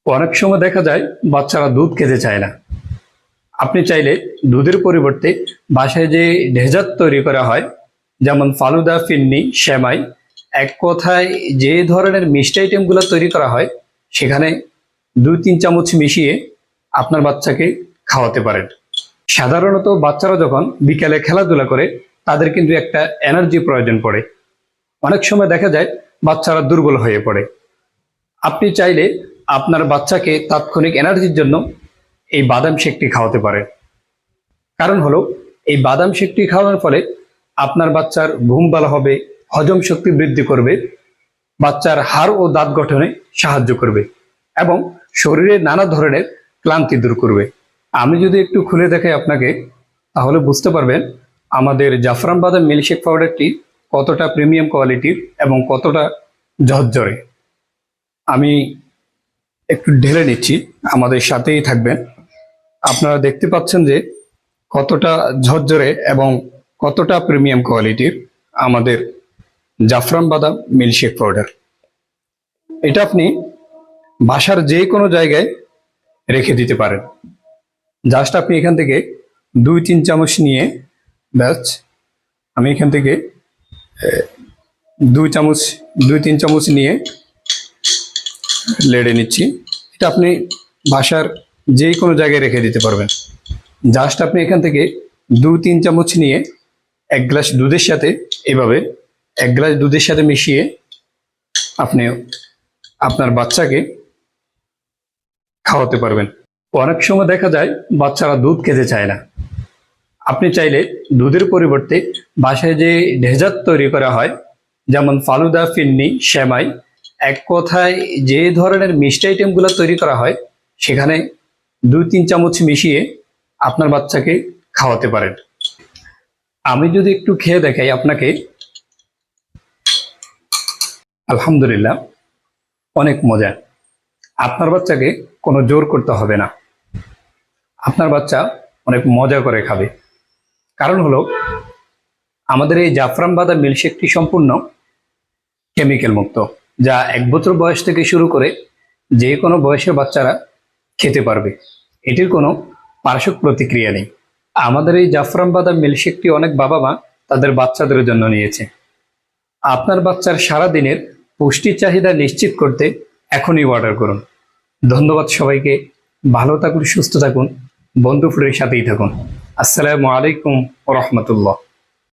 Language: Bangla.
অনেক সময় দেখা যায় বাচ্চারা দুধ খেতে চায় না। আপনি চাইলে দুধের পরিবর্তে বাসায় যে ডেজার্ট তৈরি করা হয়, যেমন ফালুদা, ফিন্নি, সেমাই, এক কথায় যে ধরনের মিষ্টি আইটেমগুলো তৈরি করা হয়, সেখানে 2-3 চামচ মিশিয়ে আপনার বাচ্চাকে খাওয়াতে পারেন। সাধারণত বাচ্চারা যখন বিকেলে খেলাধুলা করে, তাদের কিন্তু একটা এনার্জি প্রয়োজন পড়ে। অনেক সময় দেখা যায় বাচ্চারা দুর্বল হয়ে পড়ে। আপনি চাইলে আপনার বাচ্চাকে তাৎক্ষণিক এনার্জির জন্য এই বাদাম শেকটি খাওয়াতে পারেন। কারণ হলো, এই বাদাম শেকটি খাওয়ানোর ফলে আপনার বাচ্চার ঘুম ভালো হবে, হজম শক্তি বৃদ্ধি করবে, বাচ্চার হাড় ও দাঁত গঠনে সাহায্য করবে এবং শরীরে নানা ধরনের ক্লান্তি দূর করবে। আমি যদি একটু খুলে দেখাই আপনাকে, তাহলে বুঝতে পারবেন আমাদের জাফরান বাদাম মিল্কশেক পাউডারটি কতটা প্রিমিয়াম কোয়ালিটির এবং কতটা ঝরঝরে। আমি একটু ঢেলে নিচ্ছি, আমাদের সাথেই থাকবেন। আপনারা দেখতে পাচ্ছেন যে কতটা ঝরঝরে এবং কতটা প্রিমিয়াম কোয়ালিটির আমাদের জাফরান বাদাম মিল্কশেক পাউডার। এটা আপনি বাসার যে কোনো জায়গায় রেখে দিতে পারেন। জাস্ট আপনি এখান থেকে 2-3 চামচ নিয়ে, ব্যাস আমি এখান থেকে 2-3 চামচ নিয়ে লেড়ে নিচ্ছি। এটা আপনি বাসার যে কোনো জায়গায় রেখে দিতে পারবেন। জাস্ট আপনি এখান থেকে 2-3 চামচ নিয়ে 1 গ্লাস দুধের সাথে, এভাবে 1 গ্লাস দুধের সাথে মিশিয়ে আপনি আপনার বাচ্চাকে খাওয়াতে পারবেন। অনেক সময় দেখা যায় বাচ্চারা দুধ খেতে চায় না। আপনি চাইলে দুধের পরিবর্তে বাসায় যে ডেজার্ট তৈরি করা হয়, যেমন ফালুদা, ফিন্নি, সেমাই, এক কথায় যে ধরনের মিষ্টি আইটেমগুলো তৈরি করা হয়, সেখানে 2-3 চামচ মিশিয়ে আপনার বাচ্চাকে খাওয়াতে পারেন। আমি যদি একটু খেয়ে দেখাই আপনাকে, আলহামদুলিল্লাহ, অনেক মজা। আপনার বাচ্চাকে কোনো জোর করতে হবে না, আপনার বাচ্চা অনেক মজা করে খাবে। কারণ হলো, আমাদের এই জাফরান বাদাম মিল্কশেকটি সম্পূর্ণ কেমিক্যাল মুক্ত, যা 1 বছর বয়স থেকে শুরু করে যে কোনো বয়সের বাচ্চারা খেতে পারবে। এটির কোনো পার্শ্ব প্রতিক্রিয়া নেই। আমাদের এই জাফরান বাদাম মিল্কশেকটি অনেক বাবা মা তাদের বাচ্চাদের জন্য নিয়েছে। আপনার বাচ্চার সারাদিনের পুষ্টির চাহিদা নিশ্চিত করতে এখনই অর্ডার করুন। ধন্যবাদ সবাইকে। ভালো থাকুন, সুস্থ থাকুন, বন্ধু ফুরের সাথেই থাকুন। আসসালামু আলাইকুম ওয়া রাহমাতুল্লাহ।